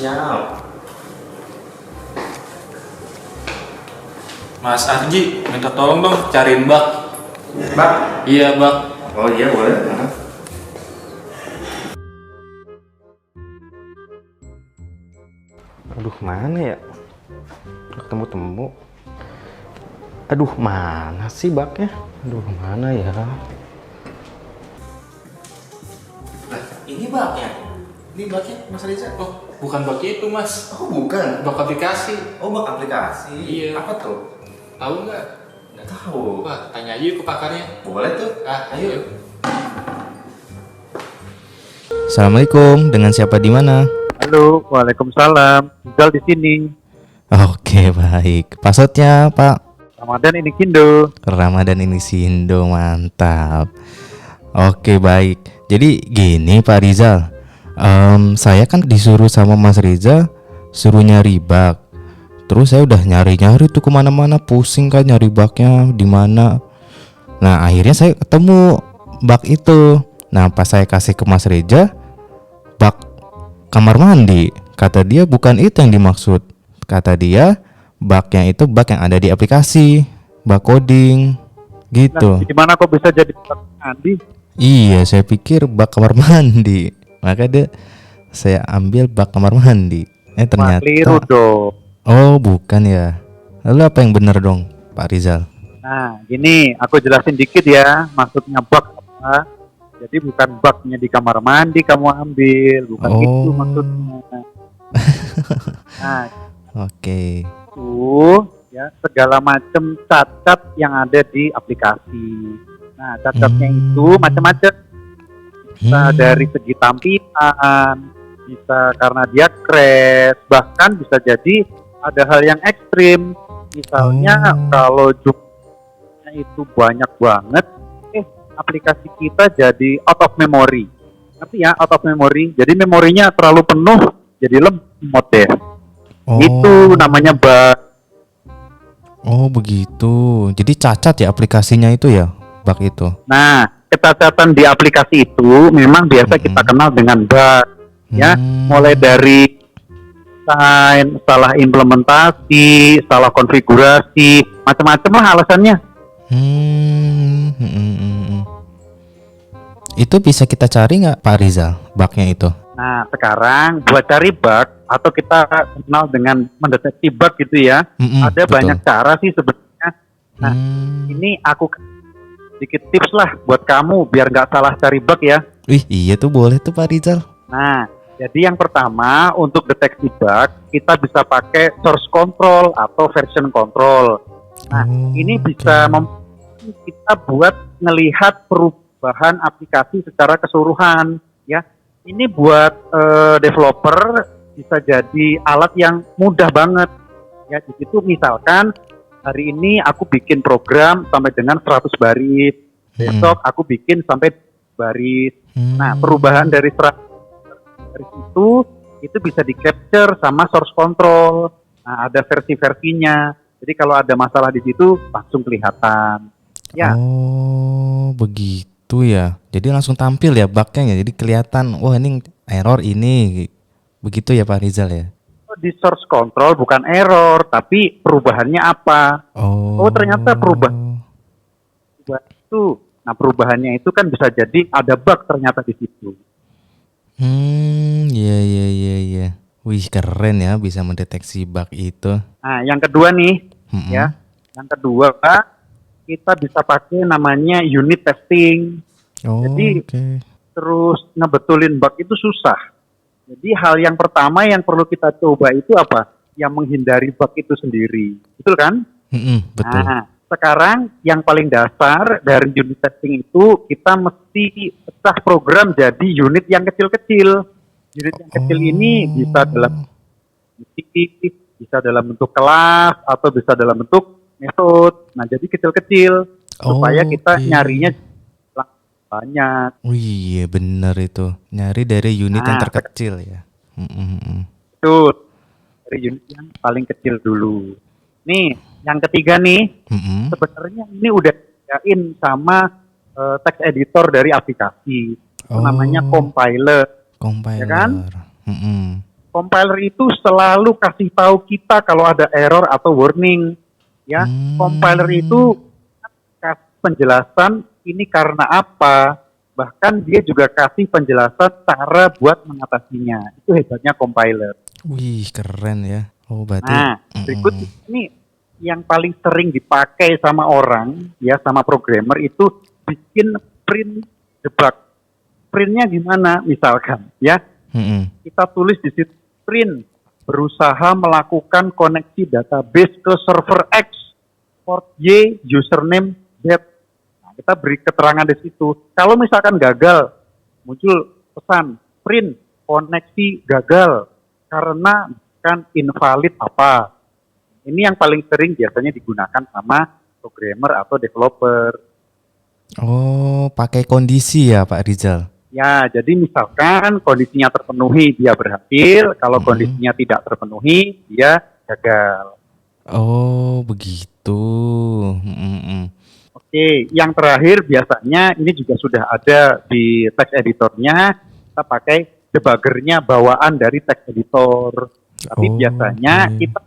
Siap. Mas Arji, minta tolong dong cariin bak. Bak? Iya bak. Oh iya boleh. Aduh mana ya? Ketemu-temu. Aduh mana sih baknya? Aduh mana ya? Nah, ini baknya. Ini baknya Mas Reza. Oh, bukan baknya itu Mas. Oh bukan. Bak aplikasi. Oh bak aplikasi. Iya. Apa tuh? Tahu nggak? Nggak tahu. Wah, tanya aja yuk ke pakarnya. Boleh tuh. Ayo. Assalamualaikum, dengan siapa di mana? Halo, waalaikumsalam. Tinggal di sini. Oke, baik. Passwordnya Pak? Ramadan ini Kindo. Ramadan ini Sindo, mantap. Oke, baik. Jadi gini Pak Rizal, saya kan disuruh sama Mas Riza suruh nyari bak. Terus saya udah nyari-nyari tuh kemana-mana, pusing kan nyari baknya di mana. Nah akhirnya saya ketemu bak itu. Nah pas saya kasih ke Mas Reza, bak kamar mandi. Kata dia bukan itu yang dimaksud. Kata dia baknya itu bak yang ada di aplikasi, bak coding gitu. Nah, gimana kok bisa jadi mandi? Iya, saya pikir bak kamar mandi. Maka saya ambil bak kamar mandi. Ternyata Keliru dong. oh bukan ya. Lalu apa yang benar dong Pak Rizal? Nah, gini, aku jelasin dikit ya. Maksudnya bak apa? Jadi bukan baknya di kamar mandi kamu ambil, bukan itu maksudnya. Nah, Oke. itu ya segala macam cacat yang ada di aplikasi. Nah, cacatnya itu macam-macam. Bisa dari segi tampilan, bisa karena dia crash, bahkan bisa jadi ada hal yang ekstrim. Misalnya kalau jumlahnya itu banyak banget, aplikasi kita jadi out of memory. Tapi ya out of memory, jadi memorinya terlalu penuh, jadi lemot deh. Itu namanya bug. Oh begitu. Jadi cacat ya aplikasinya itu ya, bug itu. Nah, kecacatan di aplikasi itu memang biasa kita kenal dengan bug. Ya, mulai dari salah implementasi, salah konfigurasi, macam-macam lah alasannya. Itu bisa kita cari nggak Pak Rizal, bugnya itu? Nah, sekarang buat cari bug atau kita kenal dengan mendeteksi bug gitu ya, ada betul. banyak cara sih sebenarnya. Nah, ini aku sedikit tips lah buat kamu biar nggak salah cari bug ya. Wih, iya tuh boleh tuh Pak Rizal. Nah, jadi yang pertama untuk deteksi bug kita bisa pakai source control atau version control. Nah, ini bisa kita buat ngelihat perubahan aplikasi secara keseluruhan ya. Ini buat developer bisa jadi alat yang mudah banget ya. Di situ misalkan hari ini aku bikin program sampai dengan 100 baris, besok aku bikin sampai baris. Nah, perubahan dari 100 baris itu bisa di capture sama source control. Nah, ada versi-versinya. Jadi kalau ada masalah di situ langsung kelihatan. Ya. Oh, begitu ya. Jadi langsung tampil ya bugnya ya. Jadi kelihatan, wah ini error ini. Begitu ya Pak Rizal ya. Di source control bukan error, tapi perubahannya apa? Oh, ternyata perubahan itu. Nah, perubahannya itu kan bisa jadi ada bug ternyata di situ. Iya. Wih, keren ya bisa mendeteksi bug itu. Nah, yang kedua nih, ya. Yang kedua, kita bisa pakai namanya unit testing. Jadi terus ngebetulin bug itu susah. Jadi hal yang pertama yang perlu kita coba itu apa? Yang menghindari bug itu sendiri, betul kan? Betul. Nah, sekarang yang paling dasar dari unit testing itu kita mesti pecah program jadi unit yang kecil-kecil. Unit yang kecil ini bisa dalam bisa dalam bentuk kelas atau bisa dalam bentuk metode. Nah, jadi kecil-kecil supaya kita nyarinya banyak. Iya benar itu. Nyari dari unit yang terkecil ya. Betul. Dari unit yang paling kecil dulu. Nih, yang ketiga nih, sebenarnya ini udah dikerjain sama text editor dari aplikasi. Itu namanya compiler. Ya kan? Compiler itu selalu kasih tahu kita kalau ada error atau warning. Ya, compiler itu kasih penjelasan ini karena apa. Bahkan dia juga kasih penjelasan cara buat mengatasinya. Itu hebatnya compiler. Wih, keren ya. Oh, berarti. Nah, berikut ini yang paling sering dipakai sama orang, ya sama programmer itu bikin print debug. Printnya gimana? Misalkan, ya kita tulis di situ print berusaha melakukan koneksi database ke server X, port Y, username Z. Nah, kita beri keterangan di situ. Kalau misalkan gagal, muncul pesan print koneksi gagal karena kan invalid apa. Ini yang paling sering biasanya digunakan sama programmer atau developer. Oh, pakai kondisi ya Pak Rizal? Ya, jadi misalkan kondisinya terpenuhi dia berhasil, kalau kondisinya tidak terpenuhi dia gagal. Oh, begitu. Oke, yang terakhir biasanya ini juga sudah ada di text editornya, kita pakai debuggernya bawaan dari text editor. Tapi biasanya kita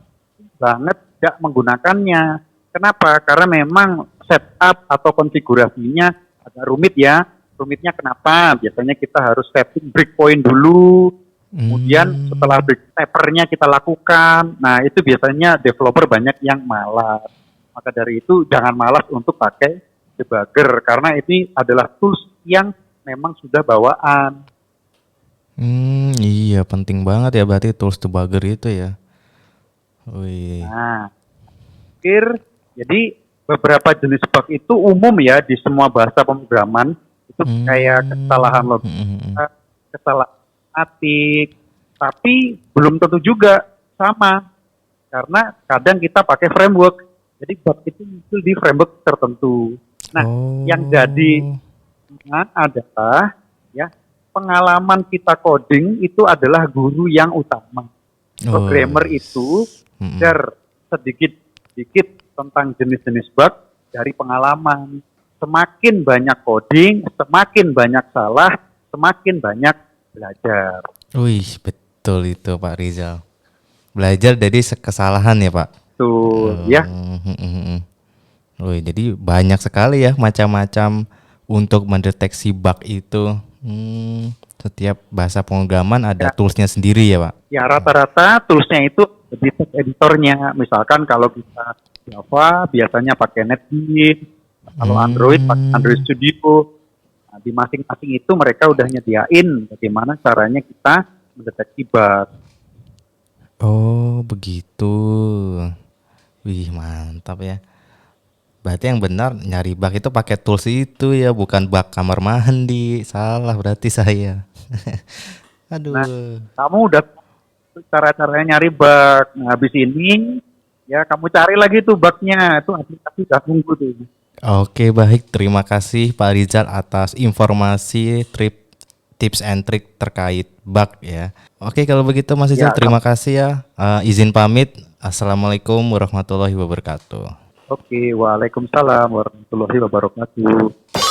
banget tidak menggunakannya. Kenapa? Karena memang setup atau konfigurasinya agak rumit ya. Rumitnya kenapa? Biasanya kita harus setting breakpoint dulu, kemudian setelah breaksteppernya kita lakukan. Nah, itu biasanya developer banyak yang malas. Maka dari itu jangan malas untuk pakai debugger karena ini adalah tools yang memang sudah bawaan. Iya, penting banget ya berarti tools debugger itu ya. Wih. Nah, jadi beberapa jenis bug itu umum ya di semua bahasa pemrograman. Itu kayak kesalahan logika, kesalahan ketik, tapi belum tentu juga sama. Karena kadang kita pakai framework, jadi bug itu muncul di framework tertentu. Nah, yang jadi adalah ya pengalaman kita coding itu adalah guru yang utama. Programmer itu belajar sedikit-sedikit tentang jenis-jenis bug dari pengalaman. Semakin banyak coding, semakin banyak salah, semakin banyak belajar. Wih, betul itu Pak Rizal. Belajar dari kesalahan ya Pak? Tuh, ya. Wih, jadi banyak sekali ya macam-macam untuk mendeteksi bug itu. Setiap bahasa pemrograman ada toolsnya sendiri ya Pak? Ya, rata-rata toolsnya itu di text editornya. Misalkan kalau kita Java biasanya pakai NetBeans. Kalau Android pakai Android Studio. Nah, di masing-masing itu mereka udah nyediain bagaimana caranya kita mendeteksi bug. Oh, begitu. Wih, mantap ya. Berarti yang benar nyari bug itu pakai tools itu ya, bukan bug kamar mandi. Salah berarti saya. Aduh. Nah, kamu udah cara-caranya nyari bug. Nah, habis ini ya kamu cari lagi tuh bugnya. Itu aplikasi udah tunggu tuh. Oke, baik. Terima kasih Pak Rizal atas informasi tips and trick terkait bug ya. Oke, kalau begitu Mas Rizal terima kasih ya. Izin pamit. Assalamualaikum warahmatullahi wabarakatuh. Oke, waalaikumsalam warahmatullahi wabarakatuh.